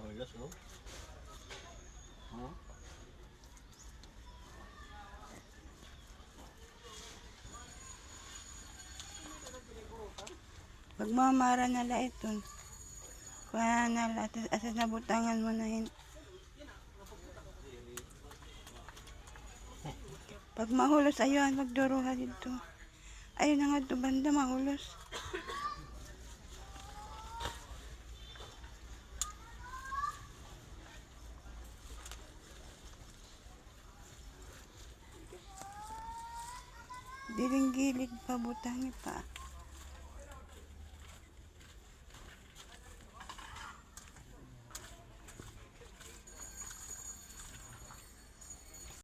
Mawilas, oh. Huh? Pagmamara nala ito. Kaya nala, at nabutangan mo na yun. Pag mahulos, ayun, magduruha dito. Ayun na nga ito, banda, mahulos. Diling gilid pa, butangi pa.